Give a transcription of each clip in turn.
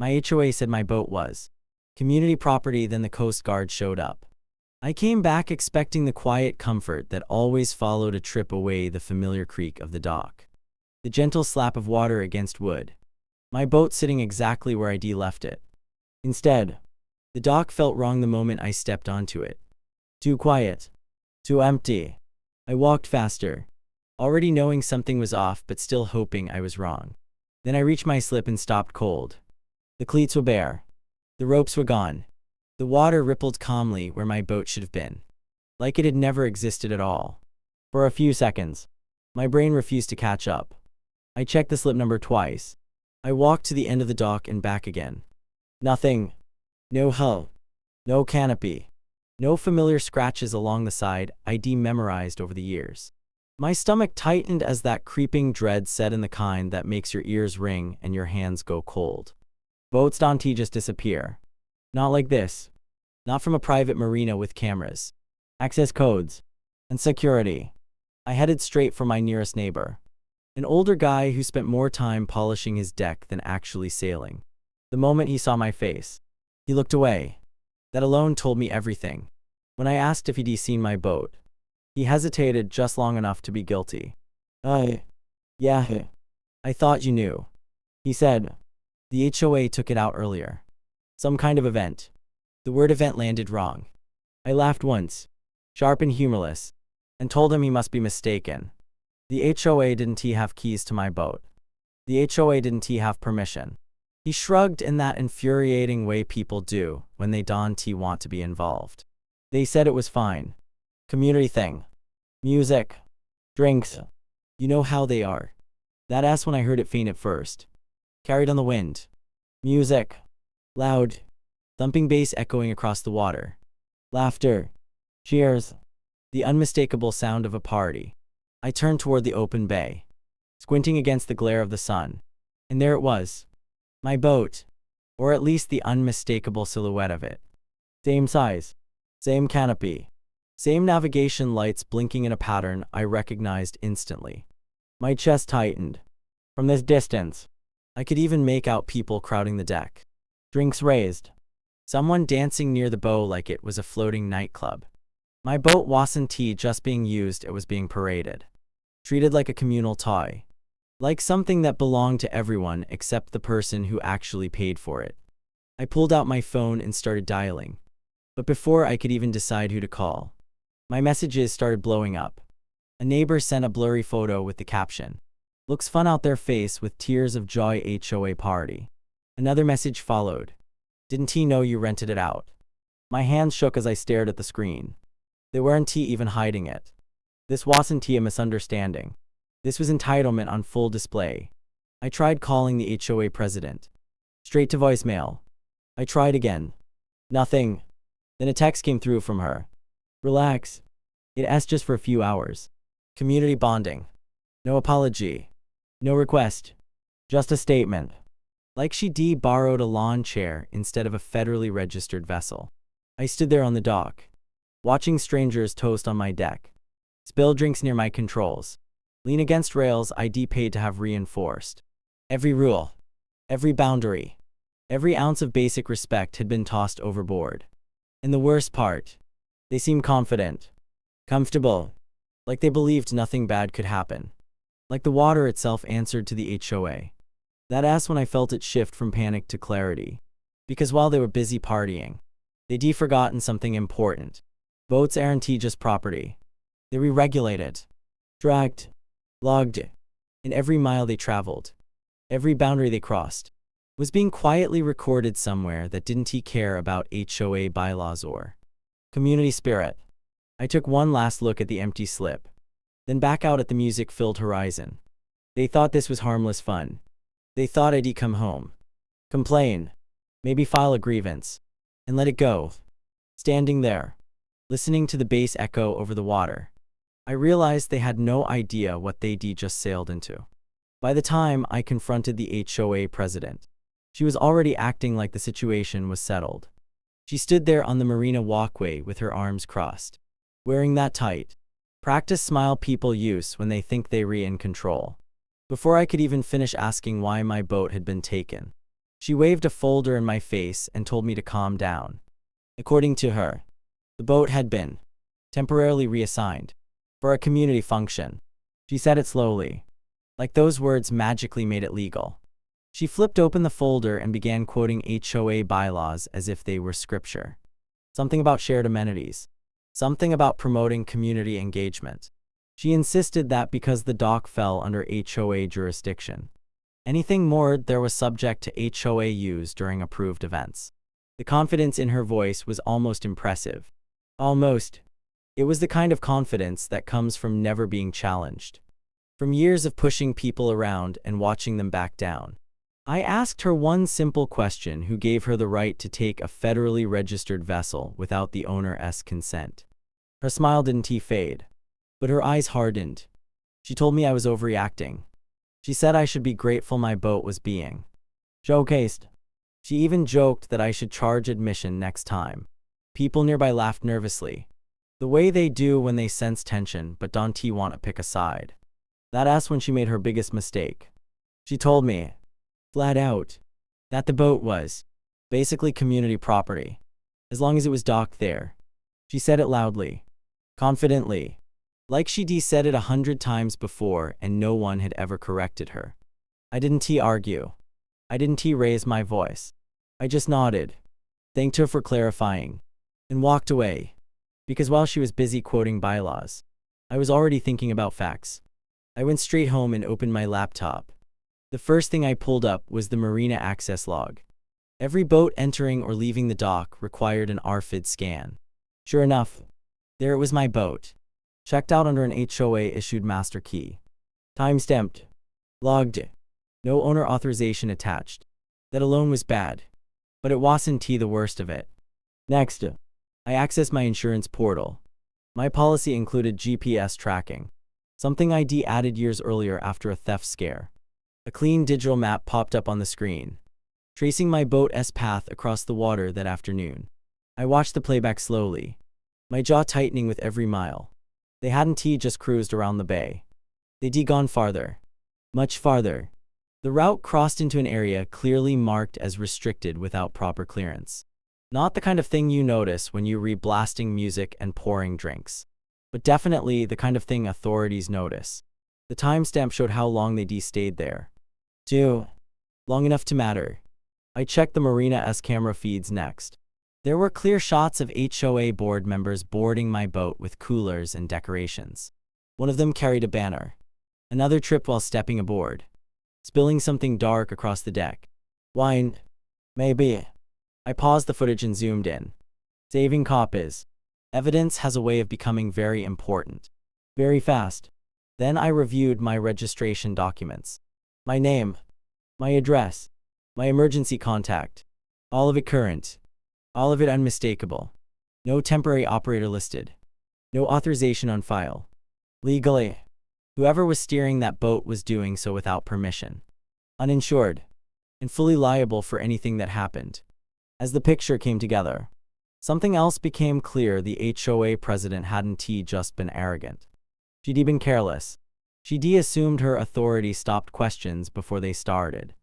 My HOA said my boat was community property, then the Coast Guard showed up. I came back expecting the quiet comfort that always followed a trip away, the familiar creak of the dock, the gentle slap of water against wood. My boat sitting exactly where I'd left it. Instead, the dock felt wrong the moment I stepped onto it. Too quiet. Too empty. I walked faster, already knowing something was off but still hoping I was wrong. Then I reached my slip and stopped cold. The cleats were bare. The ropes were gone. The water rippled calmly where my boat should have been, like it had never existed at all. For a few seconds, my brain refused to catch up. I checked the slip number twice. I walked to the end of the dock and back again. Nothing. No hull. No canopy. No familiar scratches along the side I'd memorized over the years. My stomach tightened as that creeping dread set in, the kind that makes your ears ring and your hands go cold. Boats don't just disappear. Not like this. Not from a private marina with cameras, access codes, and security. I headed straight for my nearest neighbor, an older guy who spent more time polishing his deck than actually sailing. The moment he saw my face, he looked away. That alone told me everything. When I asked if he'd seen my boat, he hesitated just long enough to be guilty. Yeah. I thought you knew. He said. The HOA took it out earlier. Some kind of event. The word event landed wrong. I laughed once, sharp and humorless, and told him he must be mistaken. The HOA didn't have keys to my boat. The HOA didn't have permission. He shrugged in that infuriating way people do when they don't want to be involved. They said it was fine. Community thing. Music. Drinks. You know how they are. That ass when I heard it faint at first. Carried on the wind. Music. Loud. Thumping bass echoing across the water. Laughter. Cheers. The unmistakable sound of a party. I turned toward the open bay, squinting against the glare of the sun. And there it was. My boat. Or at least the unmistakable silhouette of it. Same size. Same canopy. Same navigation lights blinking in a pattern I recognized instantly. My chest tightened. From this distance, I could even make out people crowding the deck. Drinks raised. Someone dancing near the bow like it was a floating nightclub. My boat wasn't just being used, it was being paraded. Treated like a communal toy. Like something that belonged to everyone except the person who actually paid for it. I pulled out my phone and started dialing. But before I could even decide who to call, my messages started blowing up. A neighbor sent a blurry photo with the caption, "Looks fun out there face with tears of joy HOA party." Another message followed. "Didn't he know you rented it out?" My hands shook as I stared at the screen. They weren't even hiding it. This wasn't a misunderstanding. This was entitlement on full display. I tried calling the HOA president. Straight to voicemail. I tried again. Nothing. Then a text came through from her. "Relax. It's just for a few hours. Community bonding. No apology. No request. Just a statement." Like she borrowed a lawn chair instead of a federally registered vessel. I stood there on the dock, watching strangers toast on my deck, spill drinks near my controls, lean against rails I'd paid to have reinforced. Every rule, every boundary, every ounce of basic respect had been tossed overboard. And the worst part, they seemed confident, comfortable, like they believed nothing bad could happen. Like the water itself answered to the HOA. That's when I felt it shift from panic to clarity. Because while they were busy partying, they'd forgotten something important. Boats aren't just property. They were regulated, tracked, logged, and every mile they traveled, every boundary they crossed, was being quietly recorded somewhere that didn't care about HOA bylaws or community spirit. I took one last look at the empty slip, then back out at the music-filled horizon. They thought this was harmless fun. They thought I'd come home, complain, maybe file a grievance, and let it go. Standing there, listening to the bass echo over the water, I realized they had no idea what they'd just sailed into. By the time I confronted the HOA president, she was already acting like the situation was settled. She stood there on the marina walkway with her arms crossed, wearing that tight, practice smile people use when they think they're in control. Before I could even finish asking why my boat had been taken, She waved a folder in my face and told me to calm down. According to her, the boat had been temporarily reassigned for a community function. She said it slowly, like those words magically made it legal. She flipped open the folder and began quoting HOA bylaws as if they were scripture. Something about shared amenities. Something about promoting community engagement. She insisted that because the dock fell under HOA jurisdiction, anything moored there was subject to HOA use during approved events. The confidence in her voice was almost impressive. Almost. It was the kind of confidence that comes from never being challenged. From years of pushing people around and watching them back down. I asked her one simple question: who gave her the right to take a federally registered vessel without the owner's consent? Her smile didn't fade, but her eyes hardened. She told me I was overreacting. She said I should be grateful my boat was being showcased. She even joked that I should charge admission next time. People nearby laughed nervously, the way they do when they sense tension but don't want to pick a side. That's when she made her biggest mistake. She told me, flat out, that the boat was basically community property, as long as it was docked there. She said it loudly, confidently, like she'd said it 100 times before and no one had ever corrected her. I didn't argue. I didn't raise my voice. I just nodded, thanked her for clarifying, and walked away. Because while she was busy quoting bylaws, I was already thinking about facts. I went straight home and opened my laptop. The first thing I pulled up was the marina access log. Every boat entering or leaving the dock required an RFID scan. Sure enough, there it was, my boat, checked out under an HOA-issued master key. Time-stamped. Logged. No owner authorization attached. That alone was bad. But it wasn't the worst of it. Next, I accessed my insurance portal. My policy included GPS tracking, something I'd added years earlier after a theft scare. A clean digital map popped up on the screen, tracing my boat's path across the water that afternoon. I watched the playback slowly, my jaw tightening with every mile. They hadn't just cruised around the bay. They'd gone farther. Much farther. The route crossed into an area clearly marked as restricted without proper clearance. Not the kind of thing you notice when you read blasting music and pouring drinks, but definitely the kind of thing authorities notice. The timestamp showed how long they'd stayed there. Too long enough to matter. I checked the marina's camera feeds next. There were clear shots of HOA board members boarding my boat with coolers and decorations. One of them carried a banner. Another tripped while stepping aboard, spilling something dark across the deck. Wine? Maybe. I paused the footage and zoomed in. Saving copies. Evidence has a way of becoming very important. Very fast. Then I reviewed my registration documents. My name. My address. My emergency contact. All of it current. All of it unmistakable. No temporary operator listed. No authorization on file. Legally. Whoever was steering that boat was doing so without permission. Uninsured. And fully liable for anything that happened. As the picture came together, something else became clear: the HOA president hadn't just been arrogant. She'd been careless. She'd assumed her authority stopped questions before they started.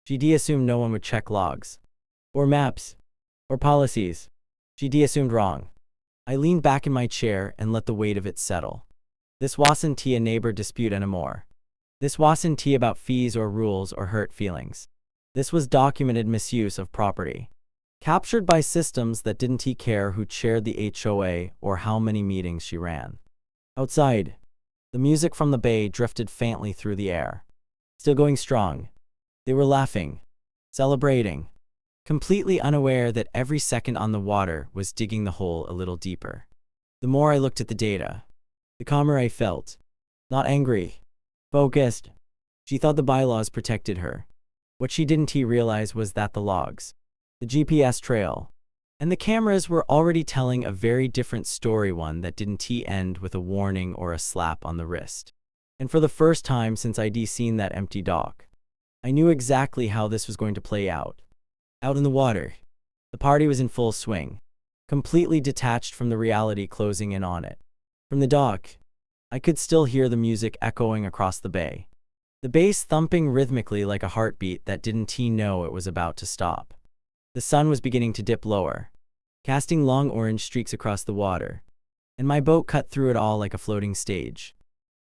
She'd assumed no one would check logs. Or maps. Or policies. She'd assumed wrong. I leaned back in my chair and let the weight of it settle. This wasn't a neighbor dispute anymore. This wasn't about fees or rules or hurt feelings. This was documented misuse of property, captured by systems that didn't care who chaired the HOA or how many meetings she ran. Outside, the music from the bay drifted faintly through the air. Still going strong. They were laughing, celebrating, completely unaware that every second on the water was digging the hole a little deeper. The more I looked at the data, the calmer I felt. Not angry. Focused. She thought the bylaws protected her. What she didn't realize was that the logs, the GPS trail, and the cameras were already telling a very different story, one that didn't end with a warning or a slap on the wrist. And for the first time since I'd seen that empty dock, I knew exactly how this was going to play out. Out in the water, the party was in full swing, completely detached from the reality closing in on it. From the dock, I could still hear the music echoing across the bay. the bass thumping rhythmically like a heartbeat that didn't know it was about to stop. The sun was beginning to dip lower, casting long orange streaks across the water, and my boat cut through it all like a floating stage.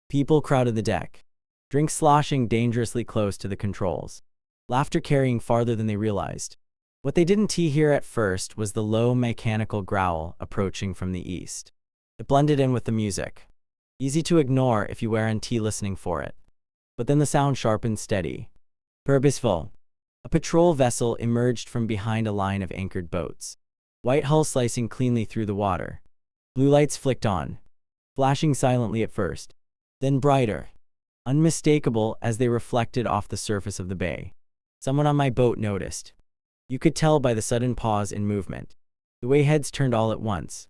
People crowded the deck, drinks sloshing dangerously close to the controls, laughter carrying farther than they realized. What they didn't hear at first was the low mechanical growl approaching from the east. It blended in with the music, easy to ignore if you weren't listening for it. But then the sound sharpened steady, purposeful. A patrol vessel emerged from behind a line of anchored boats, white hull slicing cleanly through the water. Blue lights flicked on, flashing silently at first, then brighter, unmistakable as they reflected off the surface of the bay. Someone on my boat noticed. You could tell by the sudden pause in movement, the way heads turned all at once.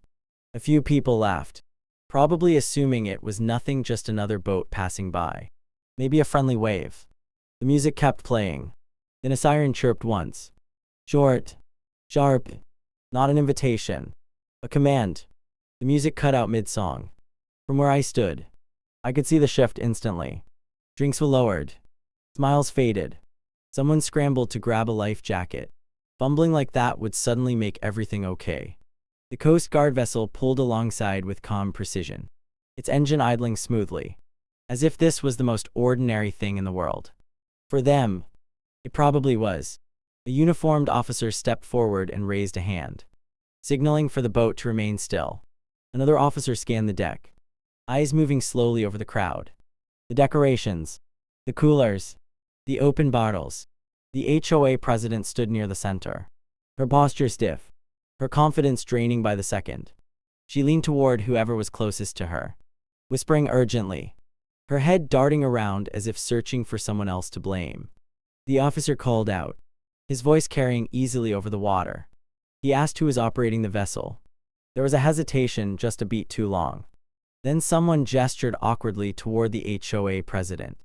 A few people laughed, probably assuming it was nothing, just another boat passing by. Maybe a friendly wave. The music kept playing. Then a siren chirped once. Short, sharp, not an invitation, a command. The music cut out mid-song. From where I stood, I could see the shift instantly. Drinks were lowered. Smiles faded. Someone scrambled to grab a life jacket. Fumbling like that would suddenly make everything okay. The Coast Guard vessel pulled alongside with calm precision, its engine idling smoothly, as if this was the most ordinary thing in the world. For them, it probably was. A uniformed officer stepped forward and raised a hand, signaling for the boat to remain still. Another officer scanned the deck, eyes moving slowly over the crowd. The decorations, the coolers, the open bottles. The HOA president stood near the center, her posture stiff, her confidence draining by the second. She leaned toward whoever was closest to her, whispering urgently, her head darting around as if searching for someone else to blame. The officer called out, his voice carrying easily over the water. He asked who was operating the vessel. There was a hesitation, just a beat too long. Then someone gestured awkwardly toward the HOA president.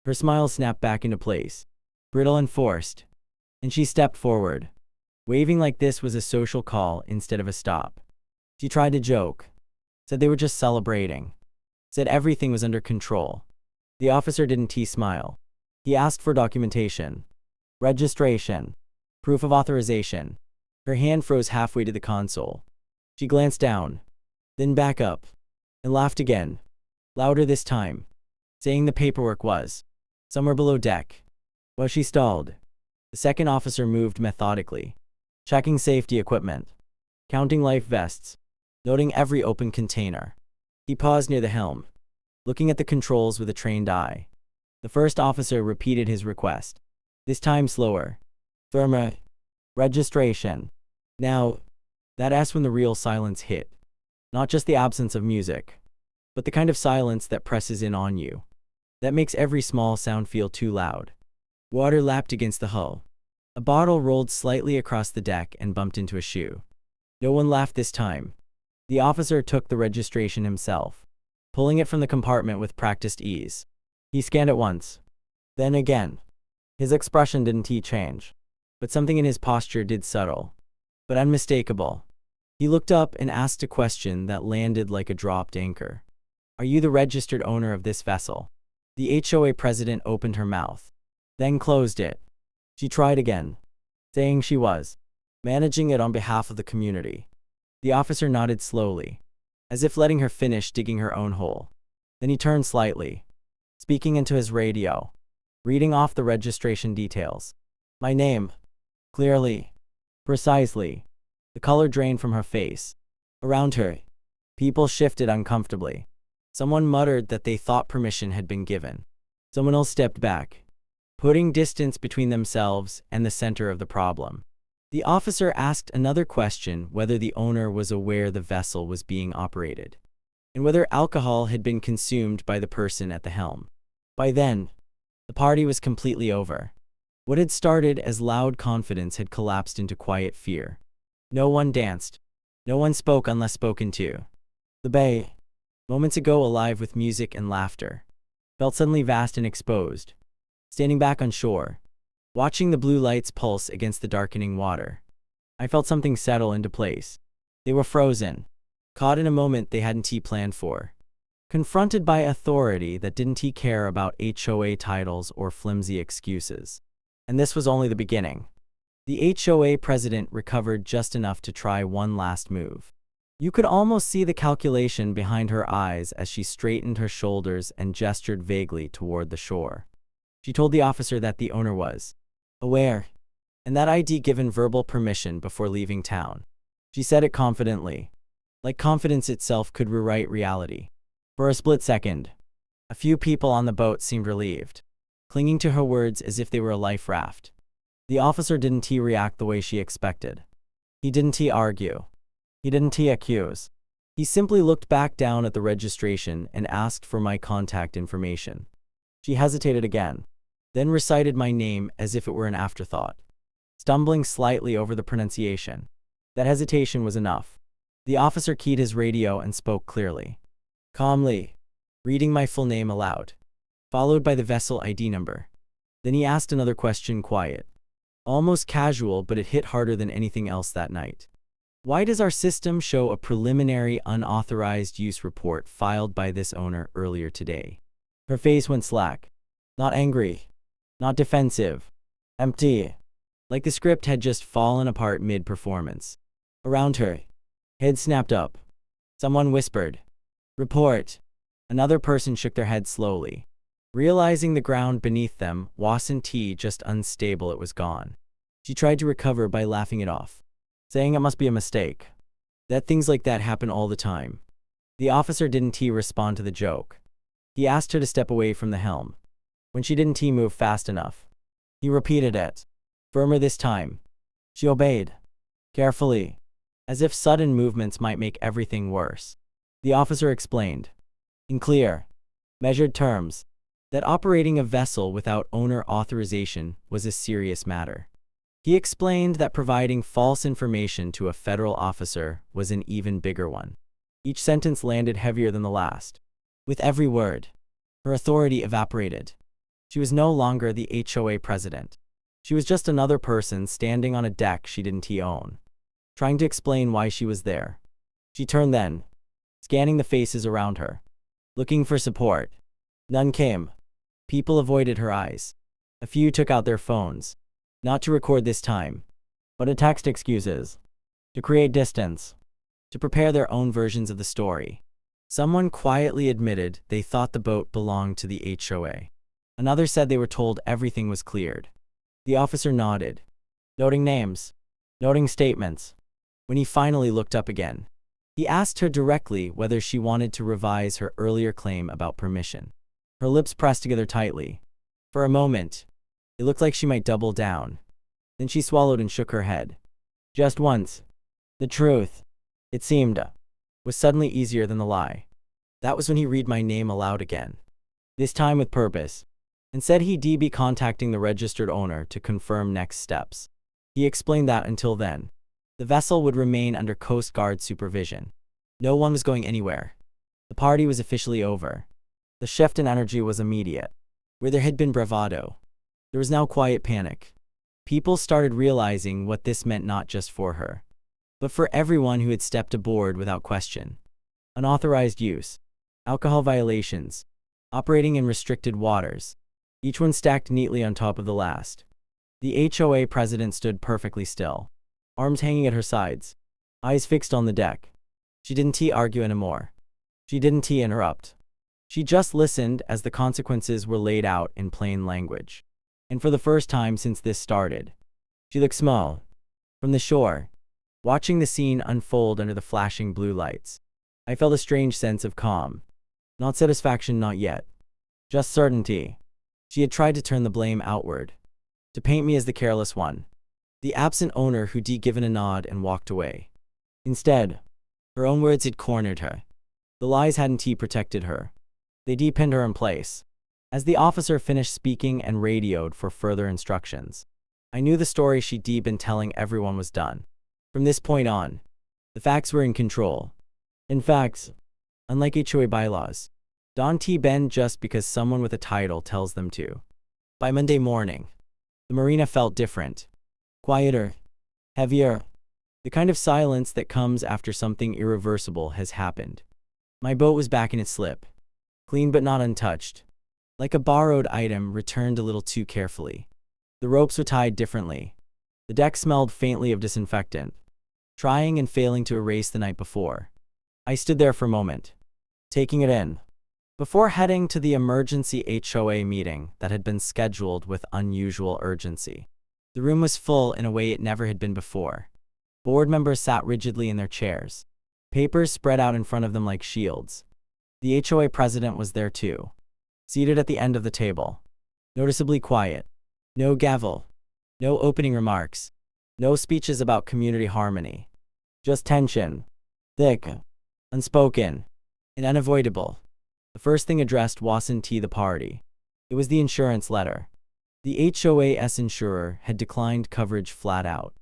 Her smile snapped back into place, brittle and forced, and she stepped forward, waving like this was a social call instead of a stop. She tried to joke, said they were just celebrating, said everything was under control. The officer didn't smile. He asked for documentation, registration, proof of authorization. Her hand froze halfway to the console. She glanced down, then back up, and laughed again, louder this time, saying the paperwork was somewhere below deck. While she stalled, the second officer moved methodically, checking safety equipment, counting life vests, noting every open container. He paused near the helm, looking at the controls with a trained eye. The first officer repeated his request, this time slower, firmer. Registration. Now, that's when the real silence hit. Not just the absence of music, but the kind of silence that presses in on you, that makes every small sound feel too loud. Water lapped against the hull. A bottle rolled slightly across the deck and bumped into a shoe. No one laughed this time. The officer took the registration himself, pulling it from the compartment with practiced ease. He scanned it once, then again. His expression didn't change, but something in his posture did, subtle, but unmistakable. He looked up and asked a question that landed like a dropped anchor. Are you the registered owner of this vessel? The HOA president opened her mouth, then closed it. She tried again, saying she was managing it on behalf of the community. The officer nodded slowly, as if letting her finish digging her own hole. Then he turned slightly, speaking into his radio, reading off the registration details. My name, clearly, precisely. The color drained from her face. Around her, people shifted uncomfortably. Someone muttered that they thought permission had been given. Someone else stepped back, putting distance between themselves and the center of the problem. The officer asked another question, whether the owner was aware the vessel was being operated, and whether alcohol had been consumed by the person at the helm. By then, the party was completely over. What had started as loud confidence had collapsed into quiet fear. No one danced. No one spoke unless spoken to. The bay, moments ago alive with music and laughter, felt suddenly vast and exposed. Standing back on shore, watching the blue lights pulse against the darkening water, I felt something settle into place. They were frozen, caught in a moment they hadn't planned for. confronted by authority that didn't care about HOA titles or flimsy excuses. And this was only the beginning. The HOA president recovered just enough to try one last move. You could almost see the calculation behind her eyes as she straightened her shoulders and gestured vaguely toward the shore. She told the officer that the owner was aware, and that I'd given verbal permission before leaving town. She said it confidently, like confidence itself could rewrite reality. For a split second, a few people on the boat seemed relieved, clinging to her words as if they were a life raft. The officer didn't react the way she expected. He didn't argue. He didn't accuse. He simply looked back down at the registration and asked for my contact information. She hesitated again, then recited my name as if it were an afterthought, stumbling slightly over the pronunciation. That hesitation was enough. The officer keyed his radio and spoke clearly, calmly, reading my full name aloud, followed by the vessel ID number. Then he asked another question, quiet, almost casual, but it hit harder than anything else that night. Why does our system show a preliminary unauthorized use report filed by this owner earlier today? Her face went slack. Not angry, not defensive, empty, like the script had just fallen apart mid-performance. Around her, head snapped up. Someone whispered, "Report." Another person shook their head slowly, realizing the ground beneath them wasn't just unstable, it was gone. She tried to recover by laughing it off, saying it must be a mistake, that things like that happen all the time. The officer didn't respond to the joke. He asked her to step away from the helm. When she didn't move fast enough, he repeated it, firmer this time. She obeyed, carefully, as if sudden movements might make everything worse. The officer explained, in clear, measured terms, that operating a vessel without owner authorization was a serious matter. He explained that providing false information to a federal officer was an even bigger one. Each sentence landed heavier than the last. With every word, her authority evaporated. She was no longer the HOA president. She was just another person standing on a deck she didn't own, trying to explain why she was there. She turned then, scanning the faces around her, looking for support. None came. People avoided her eyes. A few took out their phones, not to record this time, but to text excuses, to create distance, to prepare their own versions of the story. Someone quietly admitted they thought the boat belonged to the HOA. Another said they were told everything was cleared. The officer nodded, noting names, noting statements. When he finally looked up again, he asked her directly whether she wanted to revise her earlier claim about permission. Her lips pressed together tightly. For a moment, it looked like she might double down. Then she swallowed and shook her head. Just once. The truth, it seemed, was suddenly easier than the lie. That was when he read my name aloud again, this time with purpose, and said he'd be contacting the registered owner to confirm next steps. He explained that until then, the vessel would remain under Coast Guard supervision. No one was going anywhere. The party was officially over. The shift in energy was immediate. Where there had been bravado, there was now quiet panic. People started realizing what this meant, not just for her, but for everyone who had stepped aboard without question. Unauthorized use, alcohol violations, operating in restricted waters, each one stacked neatly on top of the last. The HOA president stood perfectly still, arms hanging at her sides, eyes fixed on the deck. She didn't argue anymore. She didn't interrupt. She just listened as the consequences were laid out in plain language. And for the first time since this started, she looked small. From the shore, watching the scene unfold under the flashing blue lights, I felt a strange sense of calm. Not satisfaction, not yet. Just certainty. She had tried to turn the blame outward, to paint me as the careless one, the absent owner who'd given a nod and walked away. Instead, her own words had cornered her. The lies hadn't protected her. They pinned her in place. As the officer finished speaking and radioed for further instructions, I knew the story she'd been telling everyone was done. From this point on, the facts were in control. In fact, unlike HOA bylaws, don't bend just because someone with a title tells them to. By Monday morning, the marina felt different. Quieter, heavier, the kind of silence that comes after something irreversible has happened. My boat was back in its slip, clean but not untouched. Like a borrowed item returned a little too carefully. The ropes were tied differently. The deck smelled faintly of disinfectant, trying and failing to erase the night before. I stood there for a moment, taking it in, before heading to the emergency HOA meeting that had been scheduled with unusual urgency. The room was full in a way it never had been before. Board members sat rigidly in their chairs, papers spread out in front of them like shields. The HOA president was there too, seated at the end of the table, noticeably quiet. No gavel, no opening remarks, no speeches about community harmony. Just tension, thick, unspoken, and unavoidable. The first thing addressed wasn't the party. It was the insurance letter. The HOA's insurer had declined coverage flat out.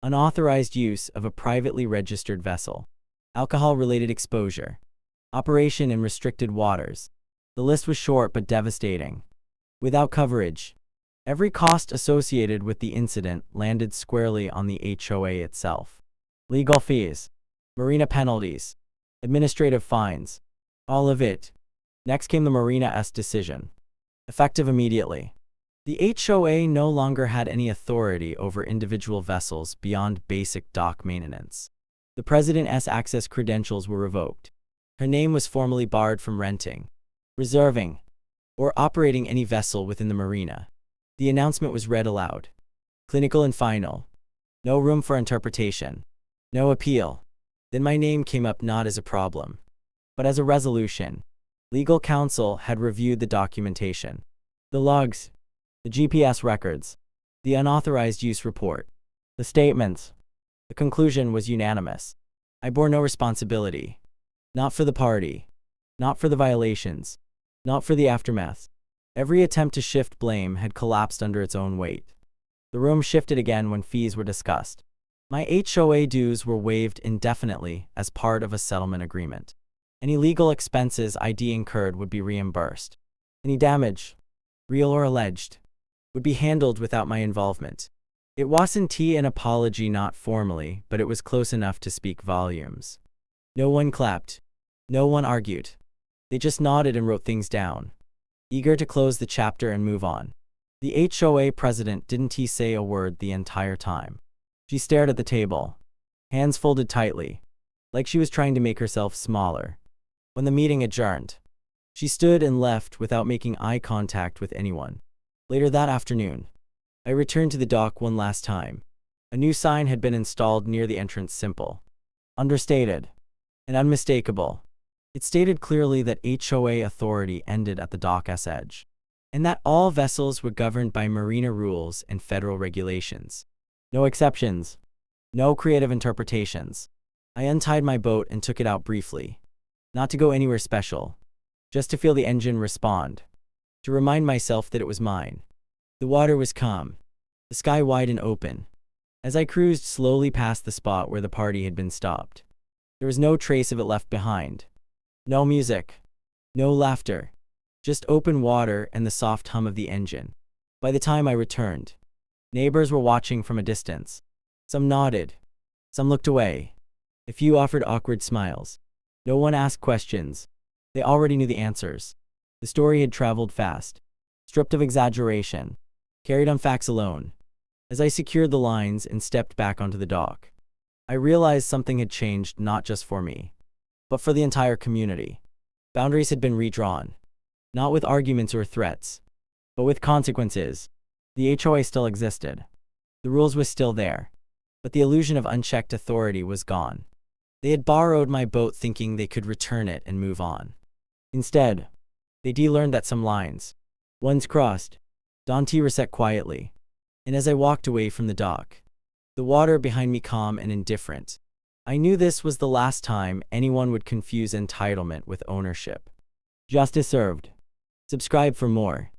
Unauthorized use of a privately registered vessel. Alcohol-related exposure. Operation in restricted waters. The list was short but devastating. Without coverage, every cost associated with the incident landed squarely on the HOA itself. Legal fees, marina penalties, administrative fines, all of it. Next came the marina's decision. Effective immediately. The HOA no longer had any authority over individual vessels beyond basic dock maintenance. The president's access credentials were revoked. Her name was formally barred from renting, reserving, or operating any vessel within the marina. The announcement was read aloud. Clinical and final. No room for interpretation. No appeal. Then my name came up not as a problem, but as a resolution. Legal counsel had reviewed the documentation. The logs, the GPS records, the unauthorized use report, the statements. The conclusion was unanimous. I bore no responsibility. Not for the party. Not for the violations. Not for the aftermath. Every attempt to shift blame had collapsed under its own weight. The room shifted again when fees were discussed. My HOA dues were waived indefinitely as part of a settlement agreement. Any legal expenses I'd incurred would be reimbursed. Any damage, real or alleged, would be handled without my involvement. It wasn't an apology, not formally, but it was close enough to speak volumes. No one clapped. No one argued. They just nodded and wrote things down, eager to close the chapter and move on. The HOA president didn't say a word the entire time. She stared at the table, hands folded tightly, like she was trying to make herself smaller. When the meeting adjourned, she stood and left without making eye contact with anyone. Later that afternoon, I returned to the dock one last time. A new sign had been installed near the entrance, simple, understated, and unmistakable. It stated clearly that HOA authority ended at the dock's edge, and that all vessels were governed by marina rules and federal regulations. No exceptions, no creative interpretations. I untied my boat and took it out briefly. Not to go anywhere special, just to feel the engine respond, to remind myself that it was mine. The water was calm, the sky wide and open. As I cruised slowly past the spot where the party had been stopped, there was no trace of it left behind. No music, no laughter, just open water and the soft hum of the engine. By the time I returned, neighbors were watching from a distance. Some nodded, some looked away. A few offered awkward smiles. No one asked questions. They already knew the answers. The story had traveled fast, stripped of exaggeration, carried on facts alone. As I secured the lines and stepped back onto the dock, I realized something had changed, not just for me, but for the entire community. Boundaries had been redrawn, not with arguments or threats, but with consequences. The HOA still existed. The rules were still there, but the illusion of unchecked authority was gone. They had borrowed my boat thinking they could return it and move on. Instead, they learned that some lines, once crossed, Dante reset quietly. And as I walked away from the dock, the water behind me calm and indifferent, I knew this was the last time anyone would confuse entitlement with ownership. Justice served. Subscribe for more.